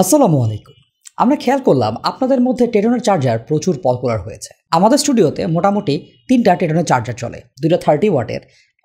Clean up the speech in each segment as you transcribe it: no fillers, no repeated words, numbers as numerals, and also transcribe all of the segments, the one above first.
আসসালামু আলাইকুম। আমরা খেয়াল করলাম আপনাদের মধ্যে টেটনের চার্জার প্রচুর পপুলার হয়েছে। আমাদের স্টুডিওতে মোটামুটি 3টা টেটনের চার্জার চলে, 2টা 30 ওয়াটের,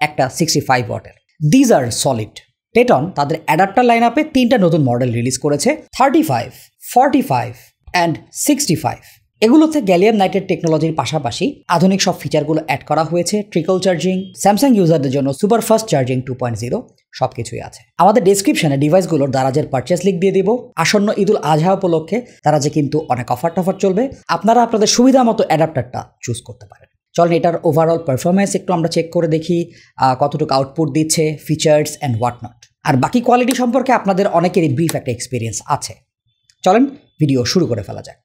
একটা 65 ওয়াটের। These are solid. টেটন তাদের অ্যাডাপ্টার লাইন আপে 3টা নতুন মডেল রিলিজ করেছে, 35, 45 অ্যান্ড 65। এগুলোতে গ্যালিয়াম নাইট্রেট টেকনোলজির পাশাপাশি আধুনিক সব ফিচারগুলো অ্যাড করা হয়েছে। ট্রিকল চার্জিং, স্যামসাং ইউজারদের জন্য সুপার ফাস্ট চার্জিং 2.0 সবকিছুই আছে। আমাদের ডেসক্রিপশনে ডিভাইসগুলোর দারাজের পারচেস লিঙ্ক দিয়ে দিব। আসন্ন ঈদুল আজহা উপলক্ষে দারাজে কিন্তু অনেক অফার চলবে, আপনারা আপনাদের সুবিধা মতো অ্যাডাপ্টারটা চুজ করতে পারেন। চলেন এটার ওভারঅল পারফরমেন্স একটু আমরা চেক করে দেখি, কতটুকু আউটপুট দিচ্ছে, ফিচার্স অ্যান্ড হোয়াট নট। আর বাকি কোয়ালিটি সম্পর্কে আপনাদের অনেকেরই ব্রিফ একটা এক্সপিরিয়েন্স আছে। চলেন ভিডিও শুরু করে ফেলা যাক।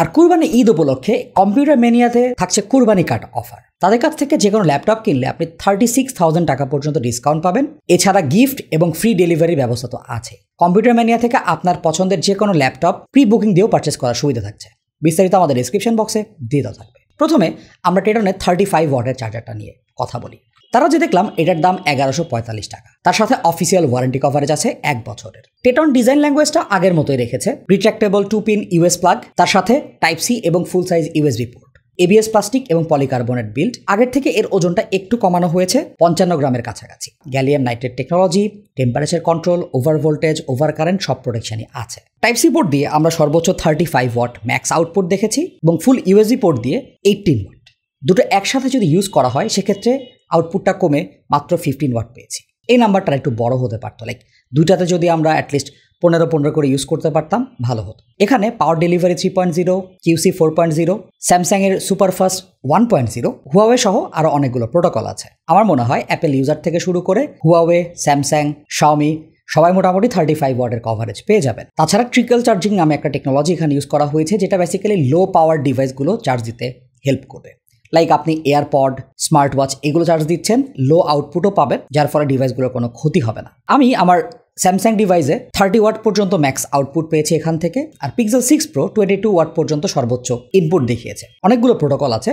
আর কুরবানি ঈদ উপলক্ষে কম্পিউটার মেনিয়াতে থাকছে কুরবানি কার্ড অফার। তাদের কাছ থেকে যে কোনো ল্যাপটপ কিনলে আপনি 36,000 টাকা পর্যন্ত ডিসকাউন্ট পাবেন। এছাড়া গিফট এবং ফ্রি ডেলিভারির ব্যবস্থা তো আছে। কম্পিউটার মেনিয়া থেকে আপনার পছন্দের যে কোনো ল্যাপটপ প্রি বুকিং দিয়েও পারচেস করার সুবিধা থাকছে। বিস্তারিত আমাদের ডেসক্রিপশন বক্সে দিয়ে দেওয়া থাকবে। প্রথমে আমরা টেটনের 35 ওয়াটের চার্জারটা নিয়ে কথা বলি। তারা যে দেখলাম এটার দাম 1145 টাকা। তার সাথে অফিসিয়াল ওয়ারেন্টি কভারেজ আছে 1 বছরের। টেটন ডিজাইন ল্যাঙ্গুয়েজটা আগের মতোই রেখেছে, রিট্রাক্টেবল 2-পিন ইউএস প্লাগ, তার সাথে টাইপ সি এবং ফুল size USB port, ABS plastic এবং পলিকার্বনেট বিল্ড। আগের থেকে এর ওজনটা একটু কমানো হয়েছে, 55 গ্রামের কাছাকাছি। Gallium nitrate technology, temperature control, over voltage, over current সব প্রোটেকশনই আছে। টাইপ সি পোর্ট দিয়ে আমরা সর্বোচ্চ 35 ওয়াট ম্যাক্স আউটপুট দেখেছি এবং ফুল ইউএসবি পোর্ট দিয়ে 18 ওয়াট। দুটো একসাথে যদি ইউজ করা হয় সেক্ষেত্রে আউটপুটটা কমে মাত্র 15 ওয়াট পেয়েছি। এই নাম্বারটা একটু বড় হতে পারতো, লাইক দুইটাতে যদি আমরা অ্যাটলিস্ট 15 করে ইউজ করতে পারতাম ভালো হতো। এখানে পাওয়ার ডেলিভারি 3.0, কিউসি 4.0, স্যামসাংয়ের সুপারফাস্ট 1.0, হুয়াওয়ে সহ আরও অনেকগুলো প্রোটোকল আছে। আমার মনে হয় অ্যাপেল ইউজার থেকে শুরু করে হুয়াওয়ে, স্যামসাং, শাওমি সবাই মোটামুটি 35 ওয়াটের কভারেজ পেয়ে যাবেন। তাছাড়া ট্রিকল চার্জিং নামে একটা টেকনোলজি এখানে ইউজ করা হয়েছে, যেটা বেসিক্যালি লো পাওয়ার ডিভাইসগুলো চার্জ দিতে হেল্প করবে। লাইক আপনি এয়ারপড, স্মার্ট ওয়াচ এগুলো চার্জ দিচ্ছেন, লো আউটপুটও পাবেন, যার ফলে ডিভাইসগুলোর কোনো ক্ষতি হবে না। আমি আমার স্যামসাং ডিভাইসে 30 ওয়াট পর্যন্ত ম্যাক্স আউটপুট পেয়েছি এখান থেকে, আর পিক্সেল 6 প্রো 22 ওয়াট পর্যন্ত সর্বোচ্চ ইনপুট দেখিয়েছে। অনেকগুলো প্রোটোকল আছে,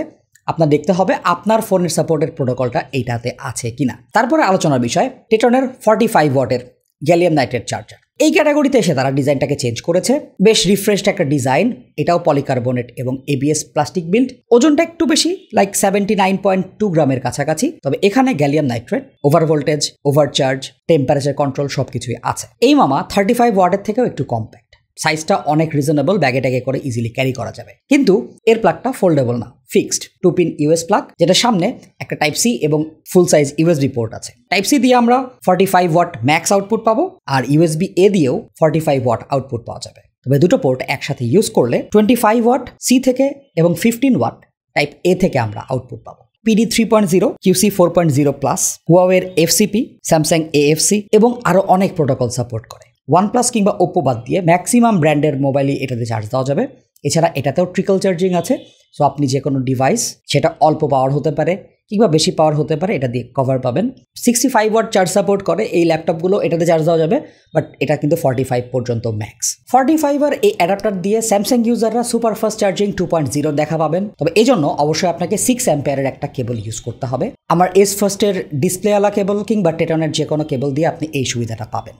আপনার দেখতে হবে আপনার ফোনের সাপোর্টের প্রোটোকলটা এইটাতে আছে কিনা। তারপরে আলোচনার বিষয় টেটনের 45 ওয়াটের গ্যালিয়াম নাইট্রেট চার্জার। এই ক্যাটাগরিতে এসে তারা ডিজাইনটাকে চেঞ্জ করেছে, বেশ রিফ্রেশড একটা ডিজাইন। এটাও পলিকার্বনেট এবং এবিএস প্লাস্টিক বিল্ড। ওজনটা একটু বেশি, লাইক 79.2 গ্রামের কাছাকাছি। তবে এখানে gallium nitrate, over voltage, over charge, temperature control সবকিছুই আছে। এই মামা 35 ওয়াটের থেকেও একটু কম্প্যাক্ট, সাইজটা অনেক রিজনেবল, ব্যাগে ট্যাগে করে ইজিলি ক্যারি করা যাবে। কিন্তু এর প্লাগটা ফোল্ডেবল না, ফিক্সড 2-পিন ইউএস প্লাগ, যেটা সামনে একটা টাইপ সি এবং ফুল সাইজ ইউএসবি পোর্ট আছে। টাইপ সি দিয়ে আমরা 45 ওয়াট ম্যাক্স আউটপুট পাবো, আর ইউএসবি এ দিয়েও 45 ওয়াট আউটপুট পাওয়া যাবে। তবে দুটো পোর্ট একসাথে ইউজ করলে 25 ওয়াট সি থেকে এবং 15 ওয়াট টাইপ এ থেকে আমরা আউটপুট পাবো। PD 3.0, কিউসি 4.0 প্লাস, হুয়াওয়ের এফসিপি, স্যামসাং এএফসি এবং আরও অনেক প্রোটোকল সাপোর্ট করে। OnePlus কিংবা ওপ্পো বাদ দিয়ে ম্যাক্সিমাম ব্র্যান্ডের মোবাইলই এটাতে চার্জ দেওয়া যাবে। এছাড়া এটাতেও ট্রিকল চার্জিং আছে, সো আপনি যে কোনো ডিভাইস, সেটা অল্প পাওয়ার হতে পারে কিংবা বেশি পাওয়ার হতে পারে, এটা দিয়ে কভার পাবেন। 65 ওয়াট চার্জ সাপোর্ট করে এই ল্যাপটপগুলো, এটাতে চার্জ দেওয়া যাবে, বাট এটা কিন্তু 45 পর্যন্ত ম্যাক্স। 45 আর এই অ্যাডাপ্টার দিয়ে স্যামসাং ইউজাররা সুপার ফাস্ট চার্জিং 2.0 দেখা পাবেন। তবে এই জন্য অবশ্যই আপনাকে 6 অ্যাম্পিয়ারের একটা কেবল ইউজ করতে হবে। আমার এস ফার্স্টের ডিসপ্লেওয়ালা কেবল কিংবা টেটনের যে কোনো কেবল দিয়ে আপনি এই সুবিধাটা পাবেন।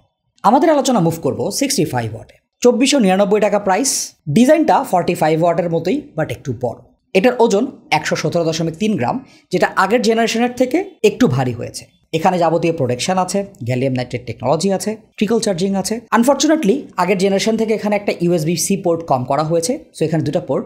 আমাদের আলোচনা মুভ করব 65 ওয়াটে। 2499 টাকা প্রাইস। ডিজাইনটা 45 ওয়াটের মতোই, বাট একটু বড়। এটার ওজন 117.3 গ্রাম, যেটা আগের জেনারেশনের থেকে একটু ভারী হয়েছে। এখানে যাবতীয় প্রোটেকশন আছে, গ্যালিয়াম নাইট্রেট টেকনোলজি আছে, ট্রিকল চার্জিং আছে। আনফর্চুনেটলি আগের জেনারেশন থেকে এখানে একটা ইউএসবি সি পোর্ট কম করা হয়েছে, সো এখানে দুটো port,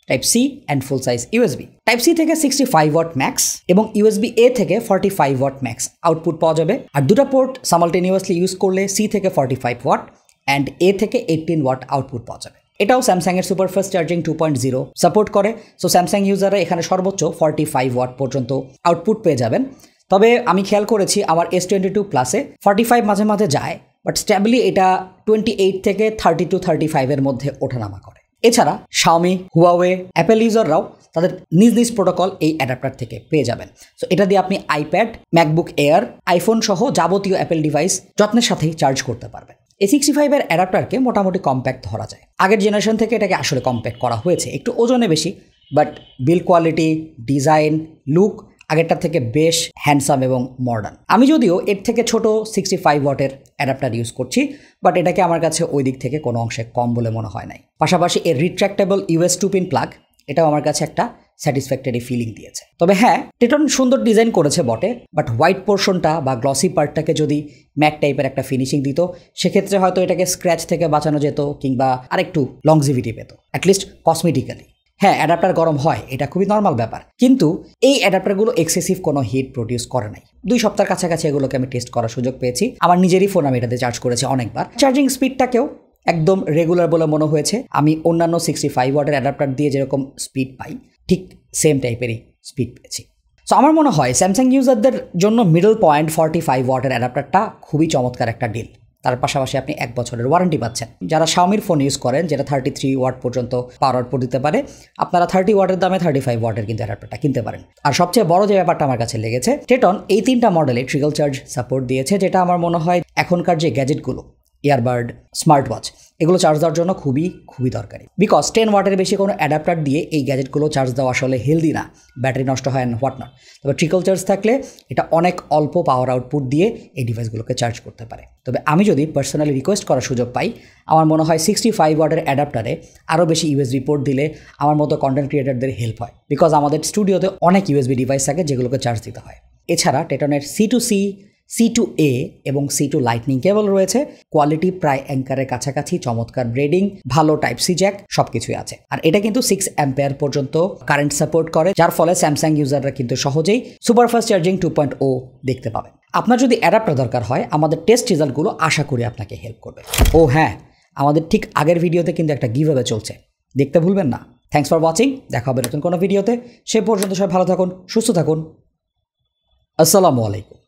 type C and full size USB. Type C থেকে 65 ওয়াট ম্যাক্স এবং ইউএসবি এ থেকে 45 ওয়াট ম্যাক্স আউটপুট পাওয়া যাবে। আর দুটো পোর্ট সামালটেনিয়াসলি ইউজ করলে সি থেকে 45 ওয়াট অ্যান্ড এ থেকে 18 ওয়াট আউটপুট পাওয়া যাবে। এটাও স্যামসাংয়ের সুপারফাস্ট চার্জিং 2.0 সাপোর্ট করে, সো স্যামসাং ইউজাররা এখানে সর্বোচ্চ 45 ওয়াট পর্যন্ত আউটপুট পেয়ে যাবেন। তবে আমি খেয়াল করেছি আমার S22 প্লাসে 45 মাঝে মাঝে যায়, বাট স্ট্যাবলি এটা 28 থেকে 32-35 এর মধ্যে ওঠানামা করে। এছাড়া শাওমি, হুয়াওয়ে, অ্যাপেল ইউজাররাও তাদের নিজ নিজ প্রোটোকল এই অ্যাডাপ্টার থেকে পেয়ে যাবেন। সো এটা দিয়ে আপনি আইপ্যাড, ম্যাকবুক এয়ার, আইফোন সহ যাবতীয় অ্যাপেল ডিভাইস যত্নের সাথেই চার্জ করতে পারবেন। A65 এর অ্যাডাপ্টারকে মোটামুটি কম্প্যাক্ট ধরা যায়। আগের জেনারেশন থেকে এটাকে আসলে কম্প্যাক্ট করা হয়েছে, একটু ওজনে বেশি, but build quality, design, look আগেরটার থেকে বেশ হ্যান্ডসাম এবং মডার্ন। আমি যদিও এর থেকে ছোট 65 ওয়াটের অ্যাডাপ্টার ইউজ করছি, বাট এটাকে আমার কাছে ওই দিক থেকে কোনো অংশে কম বলে মনে হয় নাই। পাশাপাশি এর রিট্র্যাক্টেবল ইউএস 2 পিন প্লাগ, এটাও আমার কাছে একটা স্যাটিসফ্যাক্টরি ফিলিং দিয়েছে। তবে হ্যাঁ, টেটন সুন্দর ডিজাইন করেছে বটে, বাট হোয়াইট পোর্শনটা বা গ্লসি পার্টটাকে যদি ম্যাট টাইপের একটা ফিনিশিং দিত, সেক্ষেত্রে হয়তো এটাকে স্ক্র্যাচ থেকে বাঁচানো যেত কিংবা আরেকটু লংজিভিটি পেত, অ্যাটলিস্ট কসমেটিক্যালি। হ্যাঁ, অ্যাডাপ্টার গরম হয়, এটা খুবই নর্মাল ব্যাপার, কিন্তু এই অ্যাডাপ্টারগুলো এক্সেসিভ কোনো হিট প্রডিউস করে নাই। 2 সপ্তাহের কাছাকাছি এগুলোকে আমি টেস্ট করার সুযোগ পেয়েছি। আমার নিজেরই ফোন আমি এটাতে চার্জ করেছি অনেকবার। চার্জিং স্পিডটাকেও একদম রেগুলার বলে মনে হয়েছে। আমি অন্যান্য 65 ওয়াটের অ্যাডাপ্টার দিয়ে যেরকম স্পিড পাই, ঠিক সেম টাইপেরই স্পিড পেয়েছি। সো আমার মনে হয় স্যামসাং ইউজারদের জন্য মিডল পয়েন্ট 45 ওয়াটের অ্যাডাপ্টারটা খুবই চমৎকার একটা ডিল। তার পাশাপাশি আপনি 1 বছরের ওয়ারেন্টি পাচ্ছেন। যারা শাওমির ফোন ইউজ করেন, যেটা 33 ওয়াট পর্যন্ত পাওয়ার আউটপুট দিতে পারে, আপনারা 30 ওয়াটের দামে 35 ওয়াটের কিন্তু অ্যাডাপ্টারটা কিনতে পারেন। আর সবচেয়ে বড় যে ব্যাপারটা আমার কাছে লেগেছে, টেটন এই 3টা মডেলে ট্রিকল চার্জ সাপোর্ট দিয়েছে, যেটা আমার মনে হয় এখনকার যে গ্যাজেটগুলো, ইয়ারবাড, স্মার্ট ওয়াচ, এগুলো চার্জ দেওয়ার জন্য খুবই দরকারি। বিকজ 10 ওয়াটের বেশি কোনো অ্যাডাপ্টার দিয়ে এই গ্যাজেটগুলো চার্জ দেওয়া আসলে হেলদি না, ব্যাটারি নষ্ট হয় অ্যান্ড হোয়াট নট। তবে ট্রিকল চার্জ থাকলে এটা অনেক অল্প পাওয়ার আউটপুট দিয়ে এই ডিভাইসগুলোকে চার্জ করতে পারে। তবে আমি যদি পার্সোনালি রিকোয়েস্ট করার সুযোগ পাই, আমার মনে হয় 65 ওয়াটের অ্যাডাপ্টারে আরও বেশি ইউএসবি পোর্ট দিলে আমার মতো কন্টেন্ট ক্রিয়েটারদের হেল্প হয়। বিকজ আমাদের স্টুডিওতে অনেক ইউএসবি ডিভাইস থাকে যেগুলোকে চার্জ দিতে হয়। এছাড়া টেটনের C2C, C2A এবং C2 লাইটনিং কেবল রয়েছে। কোয়ালিটি প্রায় অ্যাঙ্কারের কাছাকাছি, চমৎকার ব্রেডিং, ভালো টাইপ সি জ্যাক, সবকিছুই আছে। আর এটা কিন্তু 6 অ্যাম্পিয়ার পর্যন্ত কারেন্ট সাপোর্ট করে, যার ফলে স্যামসাং ইউজাররা কিন্তু সহজেই সুপারফাস্ট চার্জিং 2.0 দেখতে পাবেন। আপনার যদি অ্যাডাপ্টার দরকার হয়, আমাদের টেস্ট রেজাল্টগুলো আশা করি আপনাকে হেল্প করবে। ও হ্যাঁ, আমাদের ঠিক আগের ভিডিওতে কিন্তু একটা গিভঅ্যাওয়ে চলছে, দেখতে ভুলবেন না। থ্যাঙ্কস ফর ওয়াচিং, দেখা হবে নতুন কোনো ভিডিওতে। সে পর্যন্ত সবাই ভালো থাকুন, সুস্থ থাকুন। আসসালামু আলাইকুম।